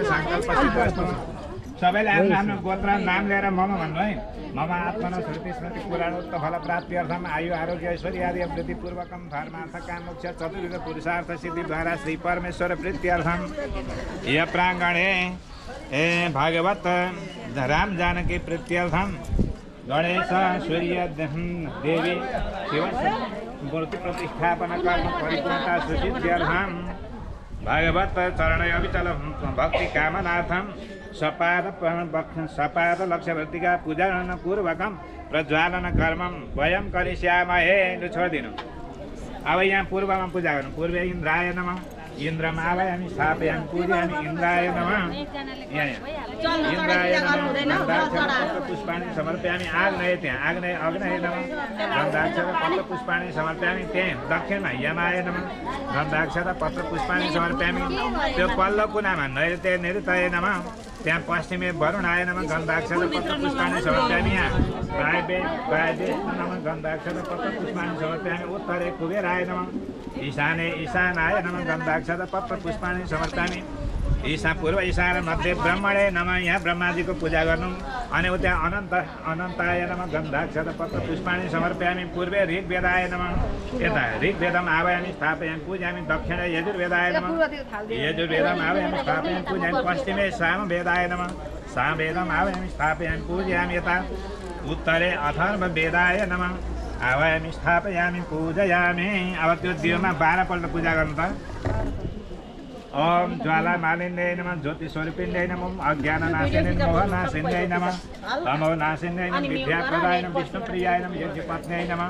संकल्प सबैले आफ्नो आफ्नो गोत्र नाम लिएर मम भन्नु है। मम आत्मन श्रुति स्मृति पुराणोक्त फल प्राप्त्यर्थम आयु आरोग्य ऐश्वर्य आदि वृद्धिपूर्वकम धर्मार्थ कामोक्ष चतुर्विध पुरुषार्थ सिद्धिद्वारा श्री परमेश्वर प्रीत्यर्थम यह प्राङ्गणे हे भागवत राम जानकी प्रीत्यर्थम गणेश सूर्य देवी शिव मूर्ति प्रतिष्ठापन कर्म परिपूर्णता सुसिद्ध्यर्थम भागवत चरणय विचल भक्ति कामनार्थम सपाद लक्ष्यवर्तिका पूजन पूर्वकम प्रज्वालन कर्मम वयम करिष्यामहे। छोडिदिनु। अब यहाँ पूर्वमा पूजा गर्नु। पूर्वे इन्द्राय नमः इन्द्रमा आवायामि स्थापयामि पूजयामि इन्द्राय नमः इन्द्राय नमः पुष्पाणि समर्पयामि आग्नेय त्यहाँ अग्नये नमः गन्धाक्षर पत्र पुष्पाणि समर्पयामि त्यहाँ दक्षिणमा यमाय नमः गन्धाक्षर पत्र पुष्पाणि समर्पयामि त्यो पल्लो कुनामा नैऋतये नमः त्यहाँ पश्चिमे वरुणाय नमः गन्धाक्षर पत्र पुष्पाणि समर्पयामि यहाँ वायव्ये नमः गन्धाक्षर पत्र पुष्पाणि समर्पयामि उत्तरे कुबेराय नमः ईशाने ईशानाय नमः गन्धाक्षर पत्र पुष्पाणि समर्पयामि ईशा पूर्व ईशान मध्ये ब्रह्मणे नमः यहाँ ब्रह्माजीको पूजा गर्नु। अनि उता अनन्ताय नमः गन्धाक्षर पत्र पुष्पाणि समर्पयामि पूर्वे ऋग्वेदाय नमः यता ऋग्वेदम् आवायामि स्थापयामि पूजयामि दक्षिणे यजुर्वेदाय नमः यजुर्वेदम् आवायामि स्थापयामि पूजयामि पश्चिमे सामवेदाय नमः सामवेदम् आवायामि स्थापयामि पूजयामि यता उत्तरे अथर्ववेदाय नमः आवायामि स्थापयामि पूजयामि। अब त्यो दियोमा 12 पल्ट पूजा गर्नु त। ओम ज्वाला मालिन्यै नमः ज्योति स्वरूपिण्यै नमः अज्ञाननाशिन्यै मोहनाशिन्यै नमः तमोनाशिन्यै नमः विद्याप्रदाय नमः विष्णुप्रियाय नमः यज्ञपत्न्यै नमः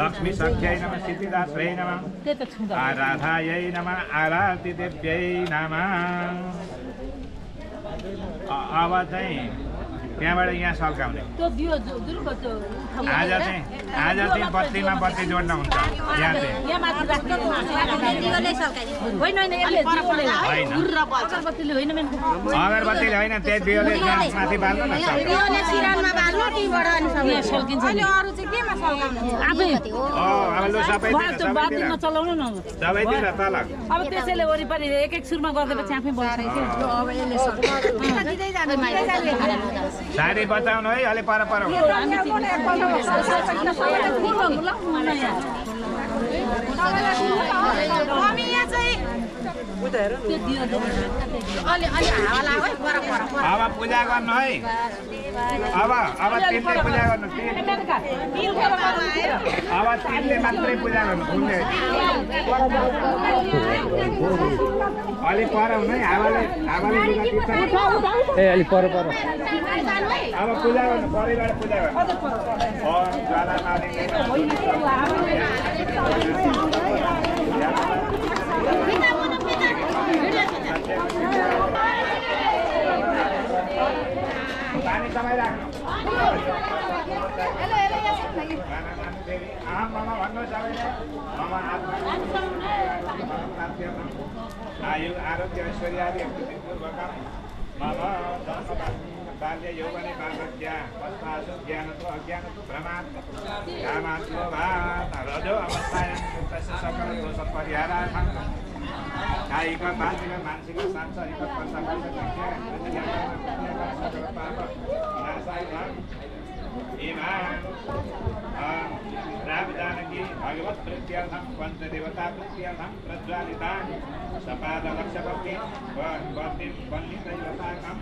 लक्ष्मी सख्यै नमः सिद्धिदात्र्यै नमः आराधायै नमः आरातिदेव्यै नमः। अब चाहिँ त्यहाँबाट यहाँ सल्काउने। आज चाहिँ बत्तीमा बत्ती जोड्न हुन्छ। यहाँ चाहिँ अगरबत्तीले होइन त्यही दियोले माथि बाल्नु न। अब लु सबैतिर तल। अब त्यसैले वरिपरि एक सुरमा गर्दैपछि आफै बस्छ। साडी बचाउनु है अलि पर अब पूजा गर्नु है। अब तिनले पूजा गर्नु। अब तिनले मात्रै पूजा गर्नु। अलि पर हुनु है। हावाले लुगा टिप्छ। ए अलि पर अब पूजा गर्नु। परिवार पूजा गर्नु। ओम ज्वाला मालिन्यै पानी समय राख्नु। मम भन्नु सबैले मम आयु आरोग्य ऐश्वर्य आदि पूर्वकम मम बाल्य यौवने वार्धक्य पश्चात् ज्ञानत्व अज्ञानत्व भ्रमात् कामात्व भात रजो अवस्थायां तस्य सकल दोषपरिहारार्थं कायिक वाचिक मानसिक सांसारिक राम जानकी भगवत प्रीत्यर्थम पंचदेवता प्रीत्यर्थम प्रज्वालिता सपाद लक्ष्यवर्ती वन्दित दैवताकम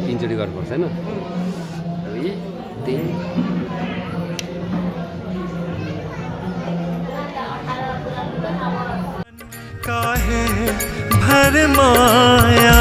तीनचोटि गर्नुपर्छ होइन दुई तिन काहे भर माया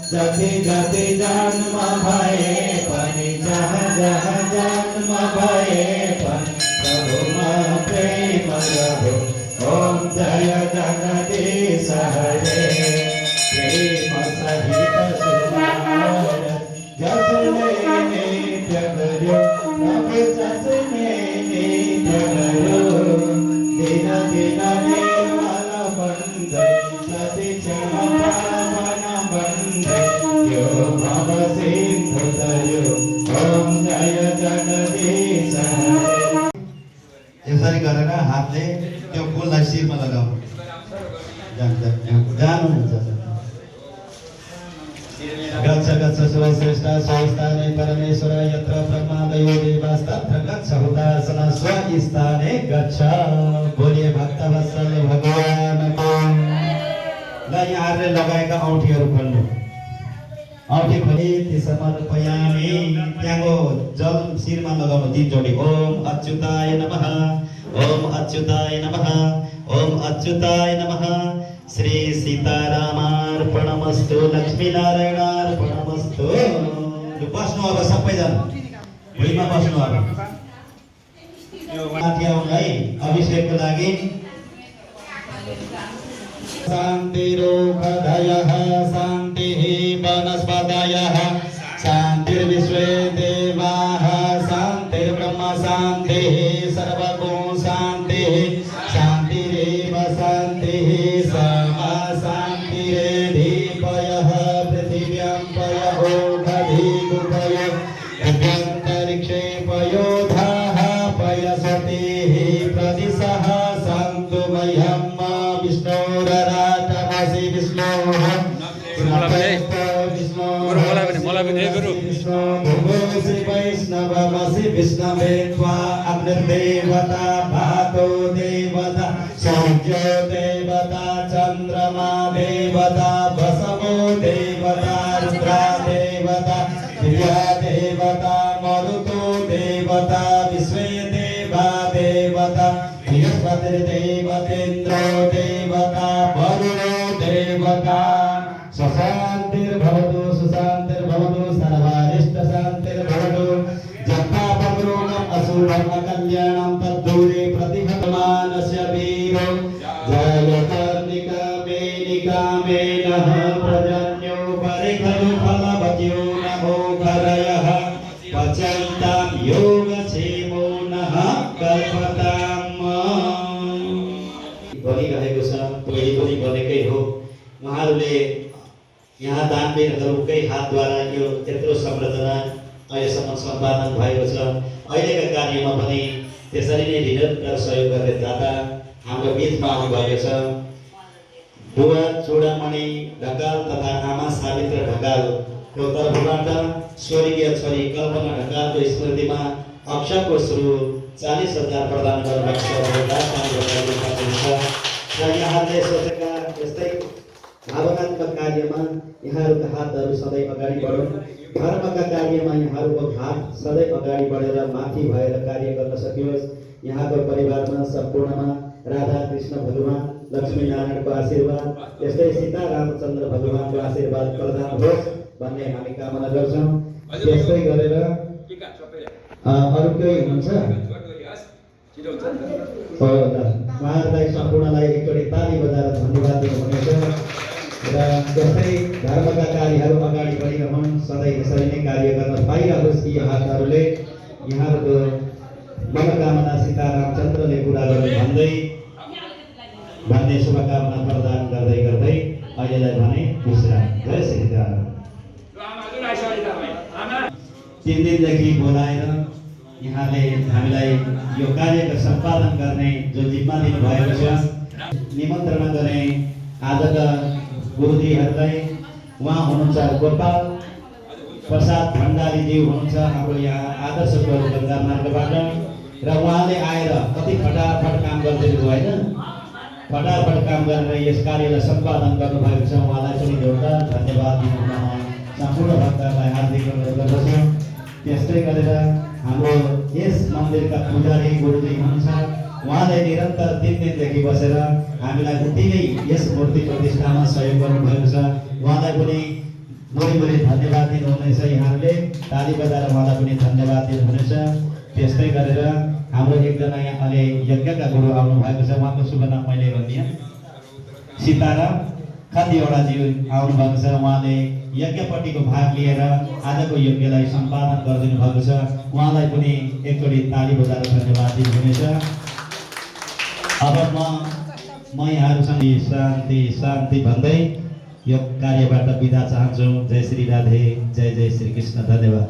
जति जति जन्म भए पनि जहाँ जहाँ जन्म भए पनि प्रभुमा प्रेम रहो। ओम जय जगदीश हरे प्रेम सहित सुनार जसने नित्य करो प्रभु जसने नित्य करो दिन दिन निर्मल बंधे सति क्षमता बंधे यो भव सिंधु तयो। ओम जय जगदीश हरे। यसरी गरेर हातले त्यो फुललाई शिरमा लगाउनु जानुहुन्छ। गच्छ गच्छ सर्वश्रेष्ठ स्वस्थाने परमेश्वर यत्र ब्रह्मादयो देवास्तत्र गच्छ हुतासना स्वस्थाने गच्छ। बोलिए भक्तवत्सल भगवानको। ल यहाँहरूले लगाएका औँठीहरू खोल्नु। औँठी खोली ती समर्पयामि। त्यहाँको जल शिरमा लगाउनु तीनचोटि। ओम अच्युताय नमः ओम अच्युताय नमः ओम अच्युताय नमः। श्री सीतारामार्पणमस्तु लक्ष्मीनारायणार्पणमस्तु। बस्नु अब सबैजना भुइँमा बस्नु। अब माथि आउनु है अभिषेकको लागि। शान्तिरोपधयः शान्तिः वनस्पतयः शान्तिर्विश्वे देवाः शान्तिर्ब्रह्म शान्तिः सर्वगुण शान्तिः शान्तिरेव शान्तिः सा शान्तिरेधिपयः पृथिव्यां पयोधधिगुपयो अभ्यन्तरिक्षे पयोधाः पयसतिः प्रदिशः सन्तु मह्यं विष्णोरराटमसि विष्णोः वैष्णवमसि विष्णवे त्वा अग्निर्देवता भातो देवता सूर्यो देवता चन्द्रमा देवता वसवो देवता रुद्रा देवता दिव्या देवता मरुतो देवता विश्वे देवा देवता बृहस्पतिर्देवतेन्द्रो देवता वरुणो देवता। स्वशान्तिर्भवतु सुशान्तिर्भवतु सर्वारिष्टशान्तिर्भवतु। जपापं रोगम् अशुभम् अकल्याणं तद्दूरे प्रतिहतमानस्य वीरो जयकर्णिकामेनिकामेनः प्रजन्यो परिखलु फलवत्यो नमो करयः पचन्तां योगक्षेमो नः कल्पताम्। भनिरहेको छ पहिले पनि भनेकै हो। उहाँहरूले यहाँ दानवीरहरूकै हातद्वारा यो त्यत्रो संरचना अहिलेसम्म सम्पादन भएको छ। अहिलेका कार्यमा पनि त्यसरी नै निरन्तर सहयोग गर्ने दाता हाम्रो बिचमा आउनुभएको छ। बुवा चूडामणि ढकाल तथा आमा सावित्र ढकालको तर्फबाट स्वर्गीय छोरी कल्पना ढकालको स्मृतिमा अक्षरको सुरु 40,000 प्रदान गर्नुभएको छ र यहाँले सोचेका यस्तै भावनात्मक कार्यमा यहाँहरूका हातहरू सधैँ अगाडि बढोन्। धर्मका कार्यमा यहाँहरूको हात सधैँ अगाडि बढेर माथि भएर कार्य गर्न सकियोस्। यहाँको परिवारमा सम्पूर्णमा राधा कृष्ण भगवान लक्ष्मीनारायणको आशीर्वाद यस्तै सीता रामचन्द्र भगवानको आशीर्वाद प्रदान होस् भन्ने हामी कामना गर्छौँ। त्यस्तै गरेर अरू केही हुन्छ उहाँहरूलाई सम्पूर्णलाई एकचोटि ताली बजाएर धन्यवाद दिनुहुनेछ र जस्तै धर्मका कार्यहरू अगाडि बढिरहन् सधैँ यसरी नै कार्य गर्न पाइरहोस् कि हातहरूले यहाँहरूको मनोकामना सीता रामचन्द्रले पुरा गर्नु भन्ने शुभकामना प्रदान गर्दै गर्दै अहिलेलाई भने विश्राम। जय श्रीराम। 3 दिनदेखि बोलाएर यहाँले हामीलाई यो कार्यको सम्पादन गर्ने जो जिम्मा दिनुभएको छ निमन्त्रणा गर्ने आजका गुरुजीहरूलाई उहाँ हुनुहुन्छ गोपाल प्रसाद भण्डारीजी हुनुहुन्छ हाम्रो यहाँ आदर्श गङ्गा मार्गबाट र उहाँले आएर कति फटाफट काम गरिदिनु भयो होइन फटाफट काम गरेर यस कार्यलाई सम्पादन गर्नुभएको छ। उहाँलाई पनि एउटा धन्यवाद दिन सम्पूर्ण भक्तहरूलाई हार्दिक अनुरोध गर्दछु। त्यस्तै गरेर हाम्रो यस मन्दिरका पुजारी गुरुजी हुनुहुन्छ उहाँले निरन्तर 3 दिनदेखि बसेर हामीलाई उति नै यस मूर्ति प्रतिष्ठामा सहयोग गर्नुभएको छ। उहाँलाई पनि मुरी धन्यवाद दिनुहुनेछ। यहाँहरूले ताली बजाएर उहाँलाई पनि धन्यवाद दिनुहुनेछ। त्यस्तै गरेर हाम्रो एकजना यहाँ अहिले यज्ञका गुरु आउनु भएको छ उहाँको शुभ नाम मैले भनिदिएँ सीताराम खतिवडाजी आउनु भएको छ। उहाँले यज्ञपट्टिको भाग लिएर आजको यज्ञलाई सम्पादन गरिदिनु भएको छ। उहाँलाई पनि एकचोटि ताली बजाएर धन्यवाद दिनुहुनेछ। अब म यहाँहरूसँग शान्ति शान्ति भन्दै यो कार्यबाट बिदा चाहन्छु। जय श्री राधे, जय जय श्री कृष्ण। धन्यवाद।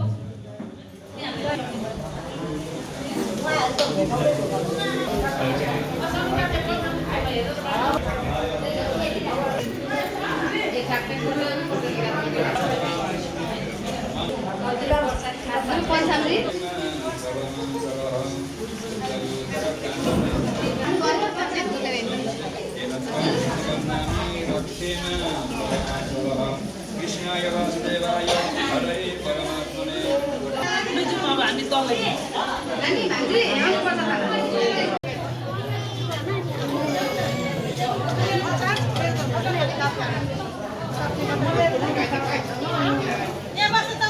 कृष्णाय वासुदेवाय हरे परमात्मने ए बस त